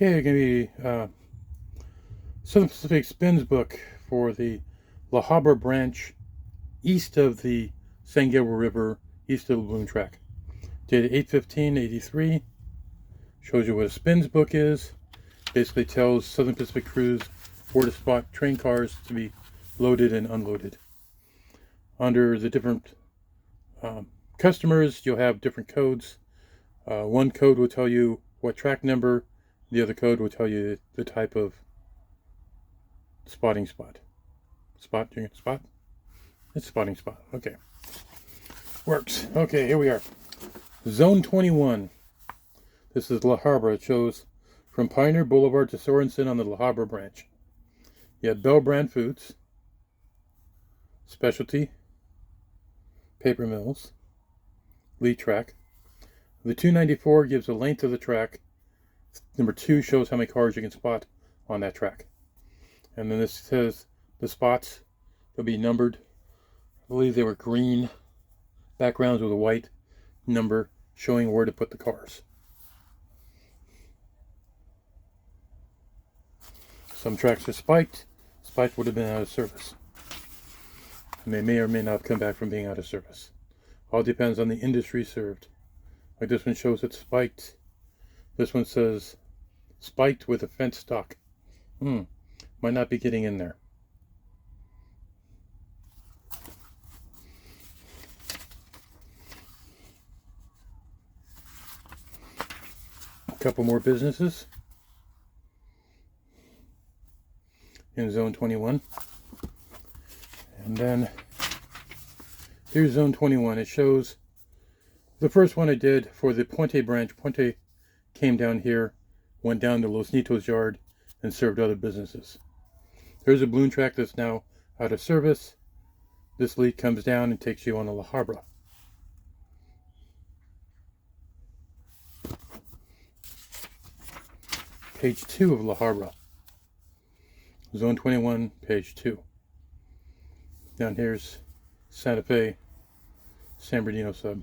Okay, going to be Southern Pacific Spins book for the Habra Branch east of the San Gabriel River, east of the balloon track. Dated 8/15/83. Shows you what a spins book is. Basically tells Southern Pacific crews where to spot train cars to be loaded and unloaded. Under the different customers, you'll have different codes. One code will tell you what track number. The other code will tell you the type of spotting spot. Spot? You get spot? It's spotting spot. Okay. Works. Okay, here we are. Zone 21. This is La Habra. It shows from Pioneer Boulevard to Sorensen on the La Habra branch. You have Bell Brand Foods, Specialty, Paper Mills, Lee Track. The 294 gives the length of the track. Number 2 shows how many cars you can spot on that track. And then this says the spots will be numbered. I believe they were green backgrounds with a white number showing where to put the cars. Some tracks are spiked. Spiked would have been out of service. And they may or may not come back from being out of service. All depends on the industry served. Like this one shows it's spiked. This one says spiked with a fence stock. Might not be getting in there. A couple more businesses in Zone 21. And then here's Zone 21. It shows the first one I did for the Puente branch. Puente came down here, went down to Los Nitos yard, and served other businesses. There's a balloon track that's now out of service. This lead comes down and takes you on to La Habra. Page 2 of La Habra. Zone 21, page 2. Down here's Santa Fe, San Bernardino sub.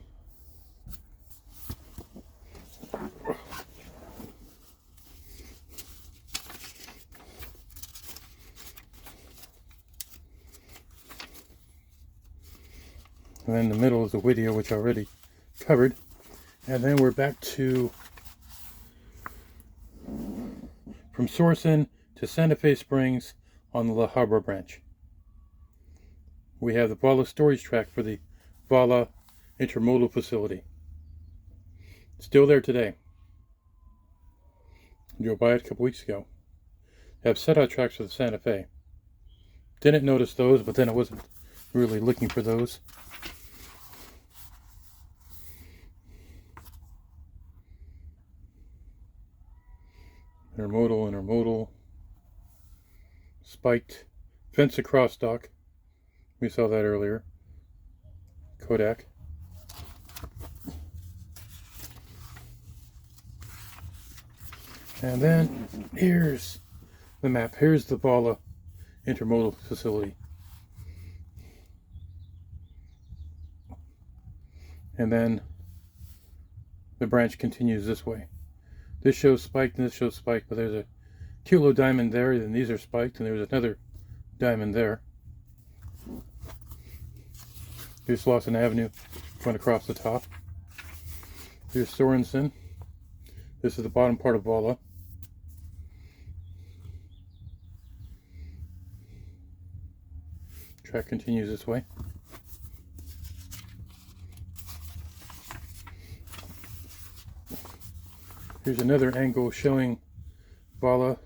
And then in the middle is the Whittier, which I already covered. And then we're back to from Sorensen to Santa Fe Springs on the La Habra branch. We have the Vala storage track for the Vala intermodal facility. Still there today. Drove by it a couple weeks ago. They have set out tracks for the Santa Fe. Didn't notice those, but then I wasn't really looking for those. Intermodal, spiked, fence across dock. We saw that earlier. Kodak. And then here's the map. Here's the Vala intermodal facility. And then the branch continues this way. This shows spiked and this shows spiked, but there's a kilo diamond there, and these are spiked, and there's another diamond there. Here's Lawson Avenue going across the top. Here's Sorensen. This is the bottom part of Vala. Track continues this way. Here's another angle showing Vala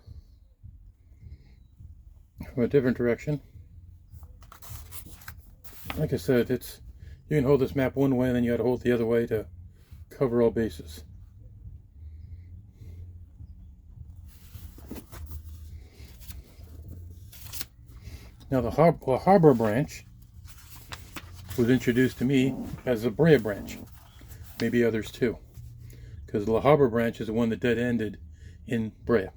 from a different direction. Like I said, you can hold this map one way and then you got to hold it the other way to cover all bases. Now the Habra branch was introduced to me as the Brea branch. Maybe others too. Because the La Habra branch is the one that dead-ended in Brea.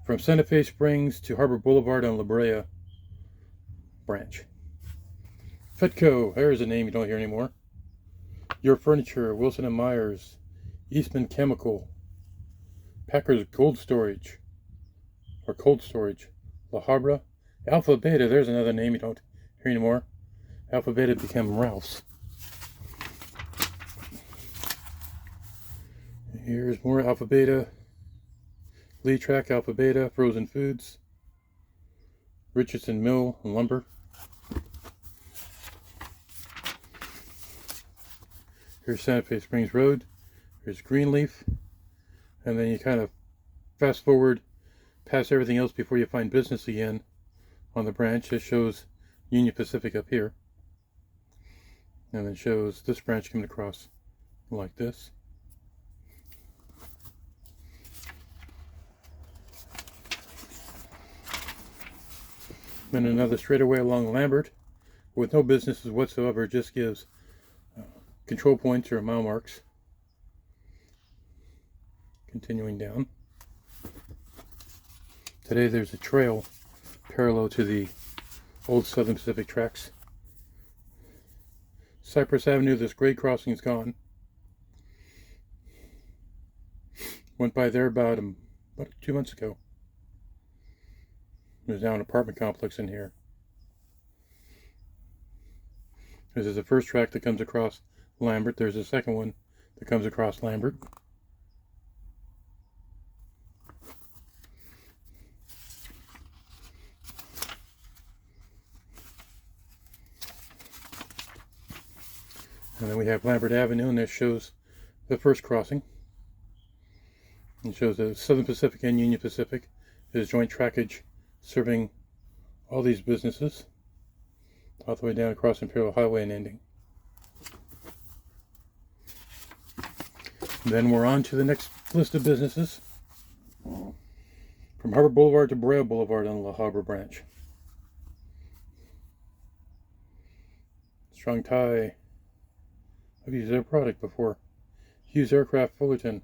From Santa Fe Springs to Harbor Boulevard on La Brea branch. Fedco, there's a name you don't hear anymore. Your Furniture, Wilson & Myers, Eastman Chemical, Packers Cold Storage, or Cold Storage. La Habra. Alpha Beta, there's another name you don't hear anymore. Alpha Beta became Ralph's. Here's more Alpha Beta. Lee Track, Alpha Beta, Frozen Foods. Richardson Mill and Lumber. Here's Santa Fe Springs Road. Here's Greenleaf. And then you kind of fast forward past everything else before you find business again on the branch. It shows Union Pacific up here. And then shows this branch coming across like this. Then another straightaway along Lambert with no businesses whatsoever. It just gives control points or mile marks. Continuing down. Today there's a trail parallel to the old Southern Pacific tracks. Cypress Avenue, this grade crossing is gone. Went by there about 2 months ago. There's now an apartment complex in here. This is the first track that comes across Lambert. There's a second one that comes across Lambert. And then we have Lambert Avenue, and this shows the first crossing. It shows the Southern Pacific and Union Pacific. There's joint trackage serving all these businesses all the way down across Imperial Highway and ending. And then we're on to the next list of businesses. From Harbor Boulevard to Brea Boulevard on the Habra Branch. Strong Tie. I've used their product before. Hughes Aircraft Fullerton.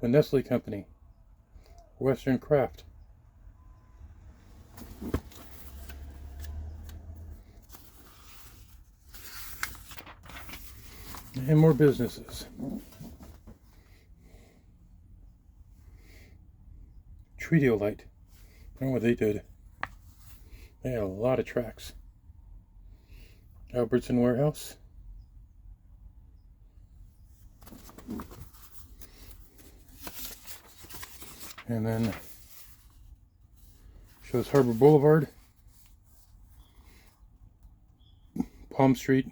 The Nestle Company. Western Craft. And more businesses. Treatiolite. I don't know what they did. They had a lot of tracks. Albertson Warehouse. And then shows Harbor Boulevard, Palm Street,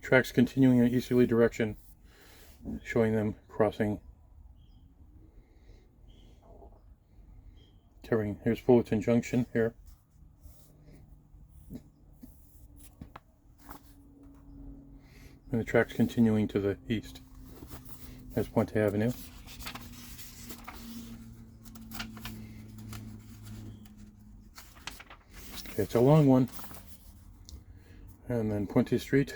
tracks continuing in an easterly direction, showing them crossing. Here's Fullerton Junction here. And the tracks continuing to the east. There's Puente Avenue. Okay, it's a long one. And then Puente Street.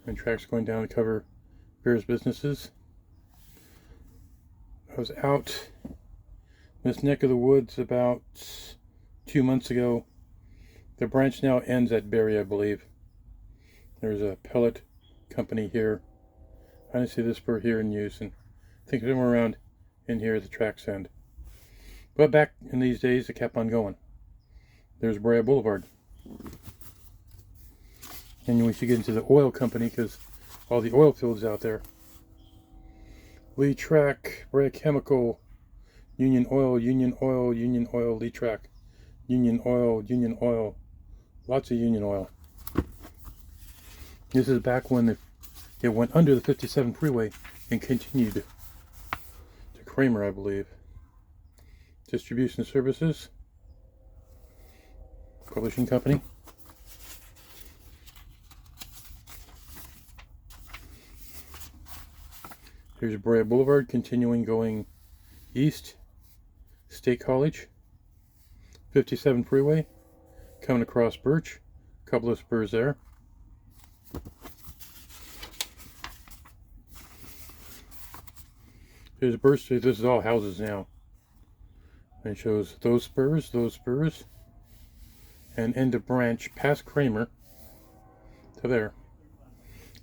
And tracks going down to cover various businesses. I was out this neck of the woods about 2 months ago. The branch now ends at Brea, I believe. There's a pellet company here. I didn't see this spur here in use, and I think somewhere around in here the tracks end. But back in these days, it kept on going. There's Brea Boulevard. And we should get into the oil company because all the oil fields out there. Lee Track, Brea Chemical, Union Oil, Union Oil, Union Oil, Lee Track, Union Oil, Union Oil. Lots of Union Oil. This is back when it went under the 57 freeway and continued to Kramer, I believe. Distribution Services, Publishing Company. Here's Brea Boulevard, continuing going east. State College, 57 freeway, coming across Birch. A couple of spurs there. Here's Birch Street. This is all houses now. And it shows those spurs, and end of branch past Kramer to there.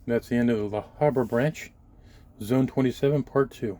That's the end of the Habra Branch, Zone 27, Part 2.